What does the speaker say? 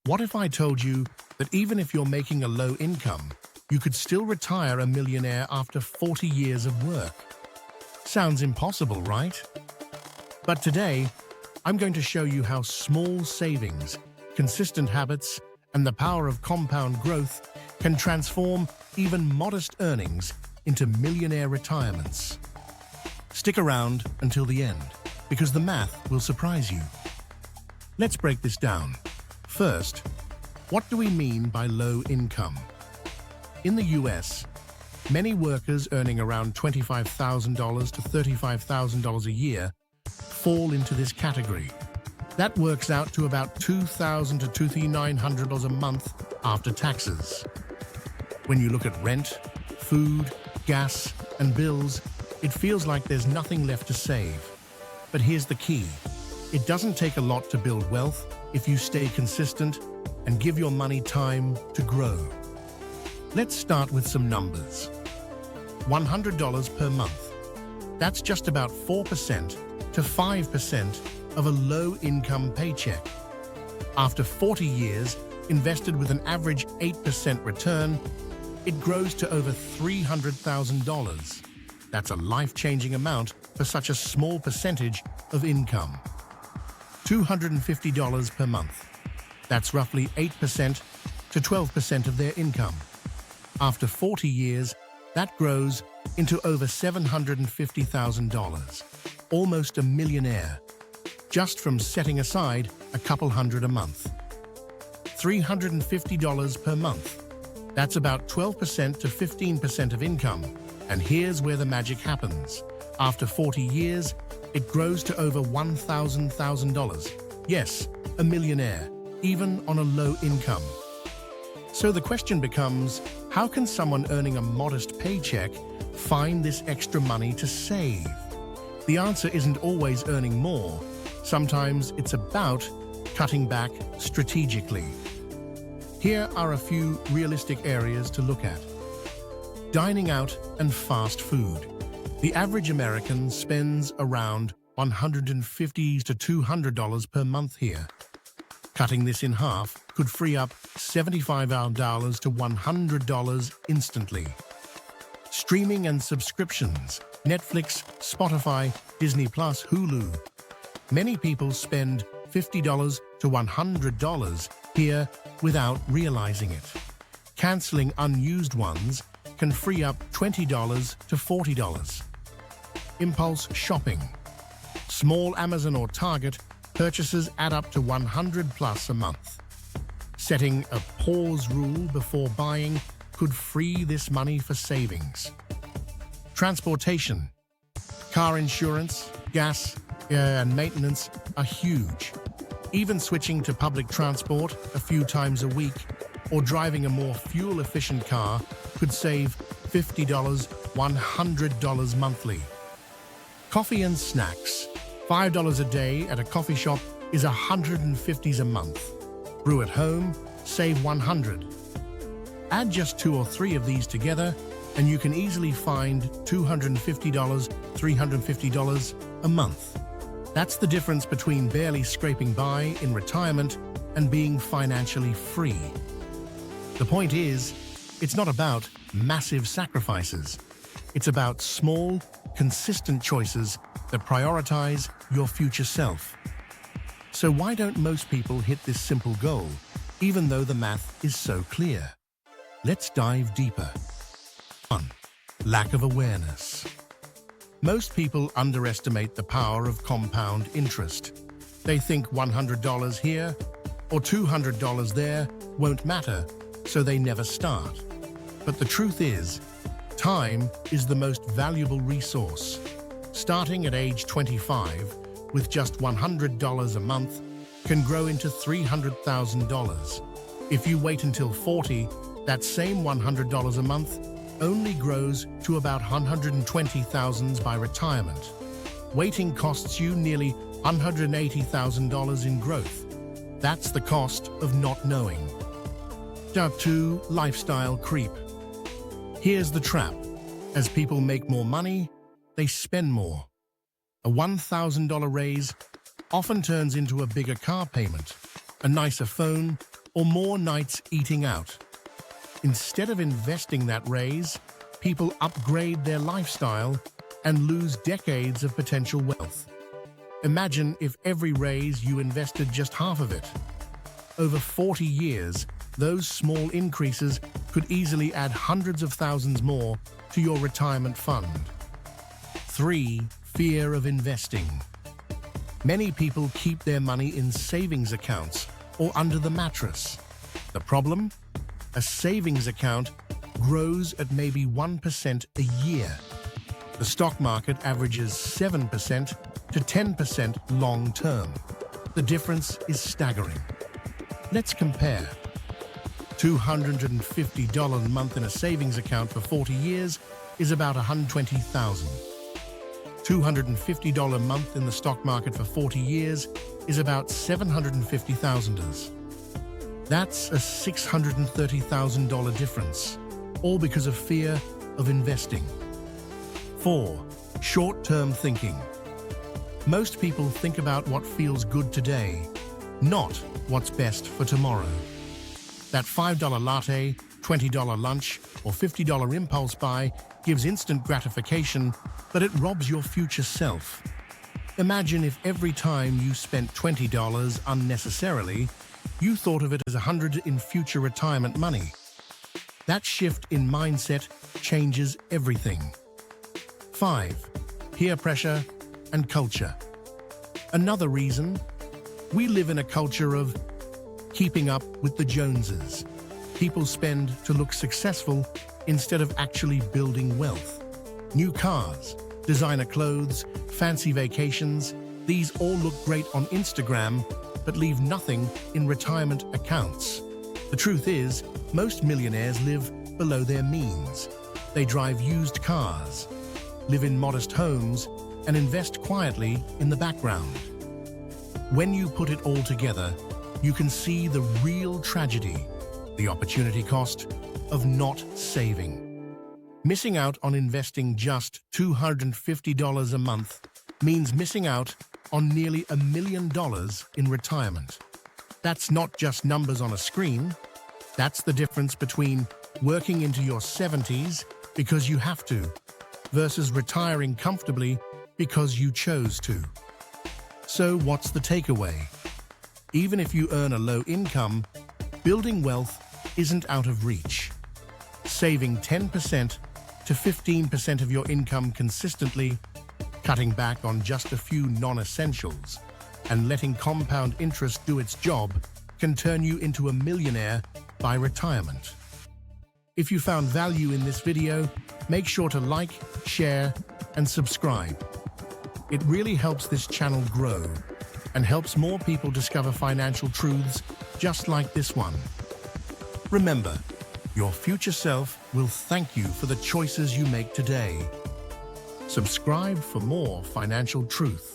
What if I told you that even if you're making a low income, you could still retire a millionaire after 40 years of work? Sounds impossible, right? But today, I'm going to show you how small savings, consistent habits, and the power of compound growth can transform even modest earnings into millionaire retirements. Stick around until the end, because the math will surprise you. Let's break this down. First, what do we mean by low income? In the US, many workers earning around $25,000 to $35,000 a year fall into this category. That works out to about $2,000 to $2,900 a month after taxes. When you look at rent, food, gas, and bills, it feels like there's nothing left to save. But here's the key. It doesn't take a lot to build wealth if you stay consistent and give your money time to grow. Let's start with some numbers. $100 per month. That's just about 4% to 5% of a low-income paycheck. After 40 years, invested with an average 8% return, it grows to over $300,000. That's a life-changing amount for such a small percentage of income. $250 per month. That's roughly 8% to 12% of their income. After 40 years, that grows into over $750,000, almost a millionaire, just from setting aside a couple hundred a month. $350 per month. That's about 12% to 15% of income. And here's where the magic happens. After 40 years, it grows to over $1,000. Yes, a millionaire, even on a low income. So the question becomes, how can someone earning a modest paycheck find this extra money to save? The answer isn't always earning more. Sometimes it's about cutting back strategically. Here are a few realistic areas to look at. Dining out and fast food. The average American spends around $150 to $200 per month here. Cutting this in half could free up $75 to $100 instantly. Streaming and subscriptions. Netflix, Spotify, Disney+, Hulu. Many people spend $50 to $100 here without realizing it. Canceling unused ones can free up $20 to $40. Impulse shopping. Small Amazon or Target purchases add up to $100+ a month. Setting a pause rule before buying could free this money for savings. Transportation. Car insurance, gas, and maintenance are huge. Even switching to public transport a few times a week or driving a more fuel-efficient car could save $50, $100 monthly. Coffee and snacks. $5 a day at a coffee shop is $150 a month. Brew at home, save $100. Add just 2 or 3 of these together, and you can easily find $250, $350 a month. That's the difference between barely scraping by in retirement and being financially free. The point is, it's not about massive sacrifices. It's about small, consistent choices that prioritize your future self. So why don't most people hit this simple goal, even though the math is so clear? Let's dive deeper. 1. Lack of awareness. Most people underestimate the power of compound interest. They think $100 here or $200 there won't matter, so they never start. But the truth is, time is the most valuable resource. Starting at age 25 with just $100 a month can grow into $300,000. If you wait until 40, that same $100 a month only grows to about $120,000 by retirement. Waiting costs you nearly $180,000 in growth. That's the cost of not knowing. Step 2. Lifestyle creep. Here's the trap. As people make more money, they spend more. A $1,000 raise often turns into a bigger car payment, a nicer phone, or more nights eating out. Instead of investing that raise, people upgrade their lifestyle and lose decades of potential wealth. Imagine if every raise you invested just half of it. Over 40 years, those small increases could easily add hundreds of thousands more to your retirement fund. 3. Fear of investing. Many people keep their money in savings accounts or under the mattress. The problem? A savings account grows at maybe 1% a year. The stock market averages 7% to 10% long term. The difference is staggering. Let's compare. $250 a month in a savings account for 40 years is about $120,000. $250 a month in the stock market for 40 years is about $750,000. That's a $630,000 difference, all because of fear of investing. 4. Short-term thinking. Most people think about what feels good today, not what's best for tomorrow. That $5 latte, $20 lunch, or $50 impulse buy gives instant gratification, but it robs your future self. Imagine if every time you spent $20 unnecessarily, you thought of it as $100 in future retirement money. That shift in mindset changes everything. 5. Peer pressure and culture. Another reason, we live in a culture of keeping up with the Joneses. People spend to look successful instead of actually building wealth. New cars, designer clothes, fancy vacations, these all look great on Instagram, but leave nothing in retirement accounts. The truth is, most millionaires live below their means. They drive used cars, live in modest homes, and invest quietly in the background. When you put it all together, you can see the real tragedy, the opportunity cost of not saving. Missing out on investing just $250 a month means missing out on nearly $1 million in retirement. That's not just numbers on a screen. That's the difference between working into your 70s because you have to, versus retiring comfortably because you chose to. So what's the takeaway? Even if you earn a low income, building wealth isn't out of reach. Saving 10% to 15% of your income consistently, cutting back on just a few non-essentials, and letting compound interest do its job can turn you into a millionaire by retirement. If you found value in this video, make sure to like, share, and subscribe. It really helps this channel grow and helps more people discover financial truths just like this one. Remember, your future self will thank you for the choices you make today. Subscribe for more financial truth.